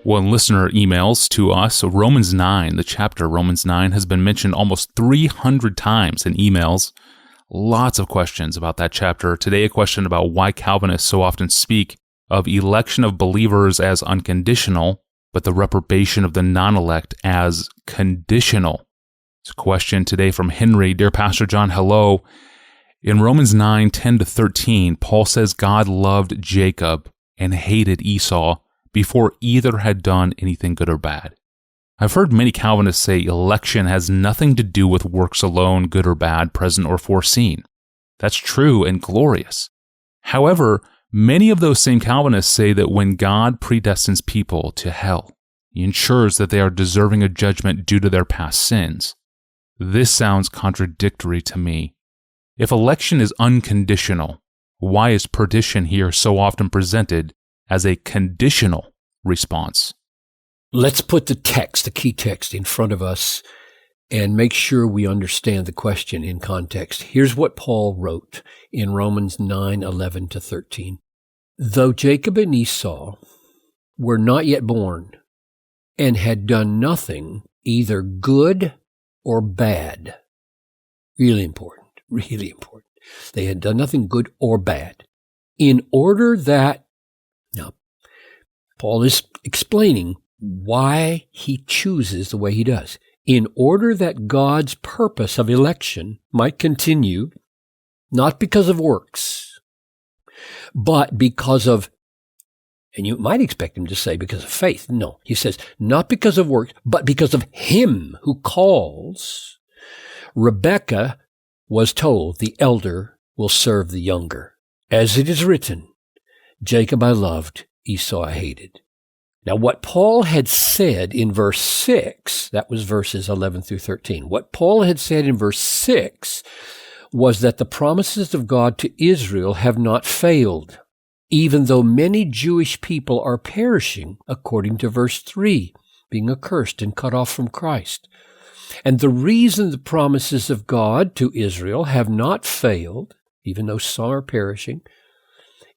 One listener emails to us, Romans 9, the chapter Romans 9 has been mentioned almost 300 times in emails. Lots of questions about that chapter. Today, a question about why Calvinists so often speak of election of believers as unconditional, but the reprobation of the non-elect as conditional. It's a question today from Henry. Dear Pastor John, hello. In Romans 9, 10-13, Paul says God loved Jacob and hated Esau before either had done anything good or bad. I've heard many Calvinists say election has nothing to do with works alone, good or bad, present or foreseen. That's true and glorious. However, many of those same Calvinists say that when God predestines people to hell, He ensures that they are deserving of judgment due to their past sins. This sounds contradictory to me. If election is unconditional, why is perdition here so often presented as a conditional response? Let's put the key text in front of us and make sure we understand the question in context. Here's what Paul wrote in Romans 9:11-13. Though Jacob and Esau were not yet born and had done nothing, either good or bad. Really important. They had done nothing good or bad. In order that, now, Paul is explaining why he chooses the way he does. In order that God's purpose of election might continue, not because of works, but because of, and you might expect him to say because of faith. No, he says, not because of works, but because of Him who calls. Rebekah was told, the elder will serve the younger. As it is written, Jacob I loved, Esau I hated. Now, what Paul had said in verse 6, that was verses 11-13. What Paul had said in verse 6 was that the promises of God to Israel have not failed, even though many Jewish people are perishing, according to verse 3, being accursed and cut off from Christ. And the reason the promises of God to Israel have not failed, even though some are perishing,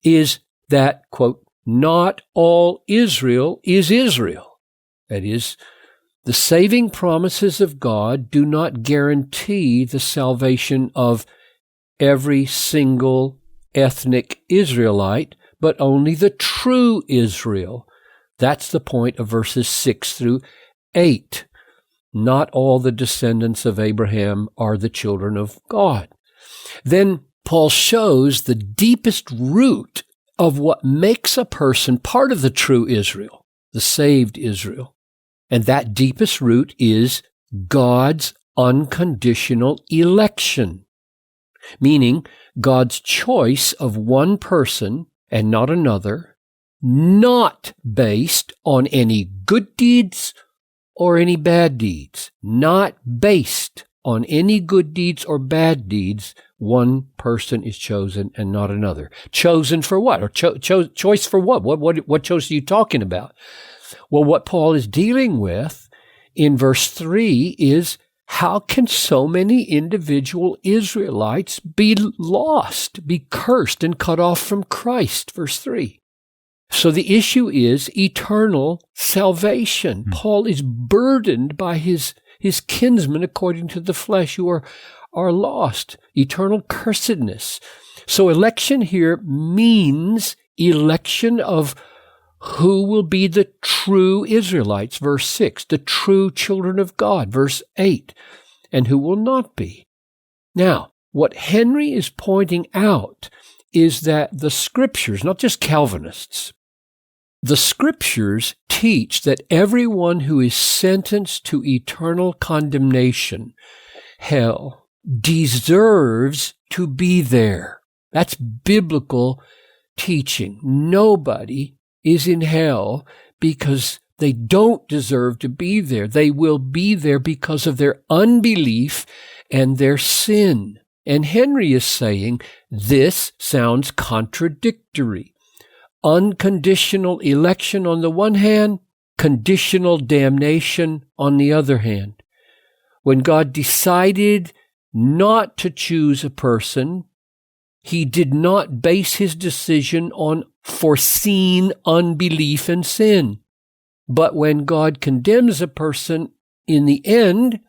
is that, quote, not all Israel is Israel. That is, the saving promises of God do not guarantee the salvation of every single ethnic Israelite, but only the true Israel. That's the point of verses 6-8. Not all the descendants of Abraham are the children of God. Then Paul shows the deepest root of what makes a person part of the true Israel, the saved Israel. And that deepest root is God's unconditional election, meaning God's choice of one person and not another, not based on any good deeds or any bad deeds, not based on any good deeds or bad deeds. One person is chosen and not another. Chosen for what? Or choice for what? What choice are you talking about? Well, what Paul is dealing with in verse 3 is how can so many individual Israelites be lost, be cursed and cut off from Christ? Verse 3. So the issue is eternal salvation. Paul is burdened by his kinsmen according to the flesh who are lost, eternal cursedness. So election here means election of who will be the true Israelites, verse 6, the true children of God, verse 8, and who will not be. Now, what Henry is pointing out is that the Scriptures, not just Calvinists, the Scriptures teach that everyone who is sentenced to eternal condemnation, hell, deserves to be there. That's biblical teaching. Nobody is in hell because they don't deserve to be there. They will be there because of their unbelief and their sin. And Henry is saying this sounds contradictory. Unconditional election on the one hand, conditional damnation on the other hand. When God decided not to choose a person, He did not base His decision on foreseen unbelief and sin. But when God condemns a person, in the end,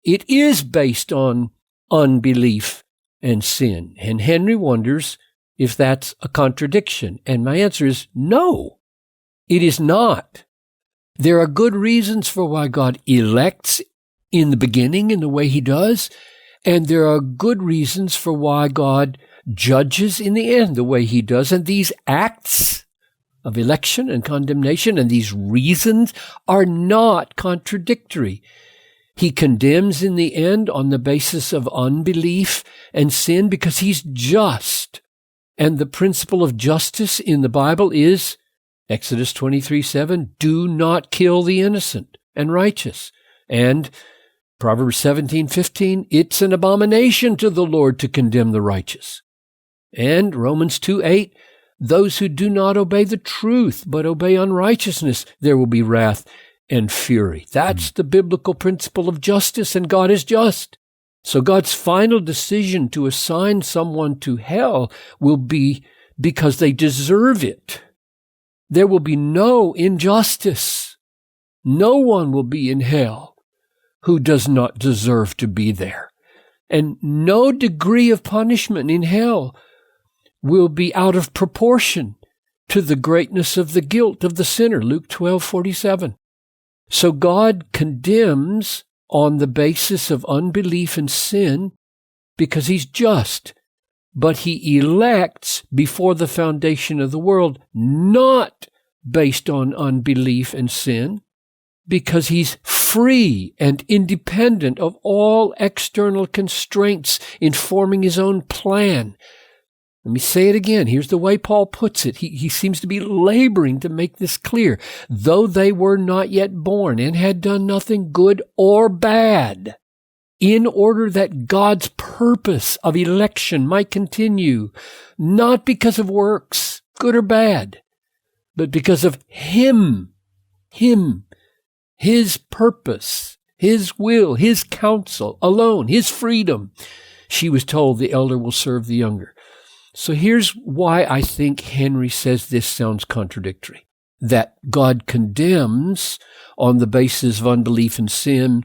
it is based on unbelief and sin. And Henry wonders if that's a contradiction. And my answer is no, it is not. There are good reasons for why God elects in the beginning in the way he does, and there are good reasons for why God judges in the end the way he does. And these acts of election and condemnation and these reasons are not contradictory. He condemns in the end on the basis of unbelief and sin because he's just. And the principle of justice in the Bible is Exodus 23:7, do not kill the innocent and righteous. And Proverbs 17:15, it's an abomination to the Lord to condemn the righteous. And Romans 2:8, those who do not obey the truth but obey unrighteousness, there will be wrath and fury. That's the biblical principle of justice, and God is just. So God's final decision to assign someone to hell will be because they deserve it. There will be no injustice. No one will be in hell who does not deserve to be there. And no degree of punishment in hell will be out of proportion to the greatness of the guilt of the sinner, Luke 12:47. So God condemns on the basis of unbelief and sin because he's just, but he elects before the foundation of the world, not based on unbelief and sin, because he's free and independent of all external constraints in forming his own plan. Let me say it again. Here's the way Paul puts it. He seems to be laboring to make this clear. Though they were not yet born and had done nothing good or bad, in order that God's purpose of election might continue, not because of works, good or bad, but because of Him, His purpose, His will, His counsel alone, His freedom. She was told the elder will serve the younger. So here's why I think Henry says this sounds contradictory. That God condemns on the basis of unbelief and sin,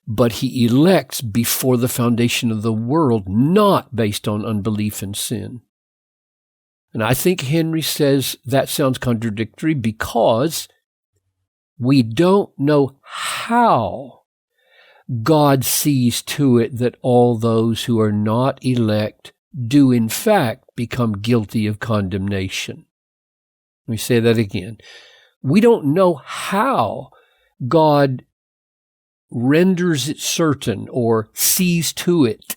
but he elects before the foundation of the world, not based on unbelief and sin. And I think Henry says that sounds contradictory because we don't know how God sees to it that all those who are not elect do in fact become guilty of condemnation. Let me say that again. We don't know how God renders it certain or sees to it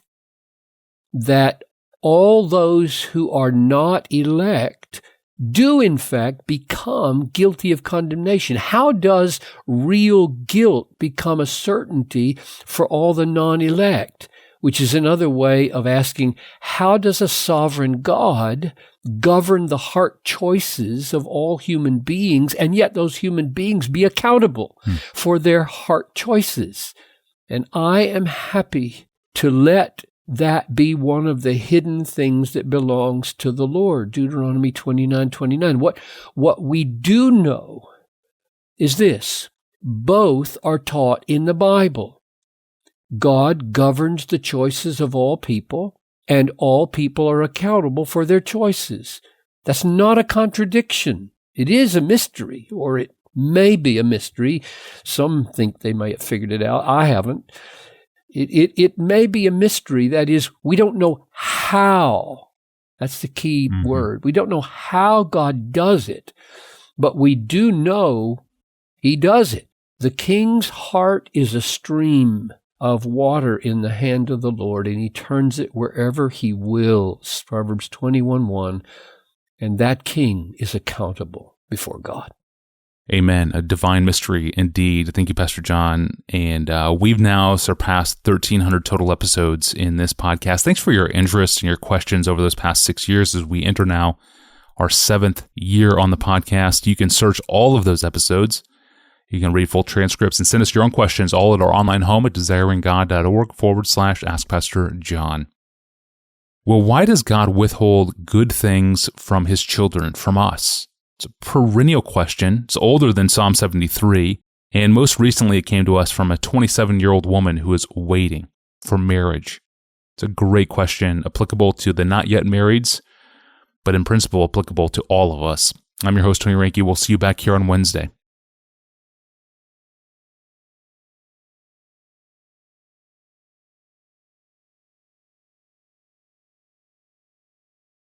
that all those who are not elect do in fact become guilty of condemnation. How does real guilt become a certainty for all the non-elect? Which is another way of asking, how does a sovereign God govern the heart choices of all human beings, and yet those human beings be accountable for their heart choices? And I am happy to let that be one of the hidden things that belongs to the Lord. Deuteronomy 29:29. What we do know is this: both are taught in the Bible. God governs the choices of all people, and all people are accountable for their choices. That's not a contradiction. It is a mystery, or it may be a mystery. Some think they may have figured it out. I haven't. It may be a mystery. That is, we don't know how. That's the key word. We don't know how God does it, but we do know He does it. The king's heart is a stream of water in the hand of the Lord, and He turns it wherever He wills. Proverbs 21:1. And that king is accountable before God. Amen. A divine mystery indeed. Thank you, Pastor John. And we've now surpassed 1,300 total episodes in this podcast. Thanks for your interest and your questions over those past 6 years as we enter now our 7th year on the podcast. You can search all of those episodes. You can read full transcripts and send us your own questions all at our online home at desiringgod.org/AskPastorJohn. Well, why does God withhold good things from His children, from us? It's a perennial question. It's older than Psalm 73. And most recently, it came to us from a 27-year-old woman who is waiting for marriage. It's a great question, applicable to the not yet marrieds, but in principle applicable to all of us. I'm your host, Tony Reinke. We'll see you back here on Wednesday.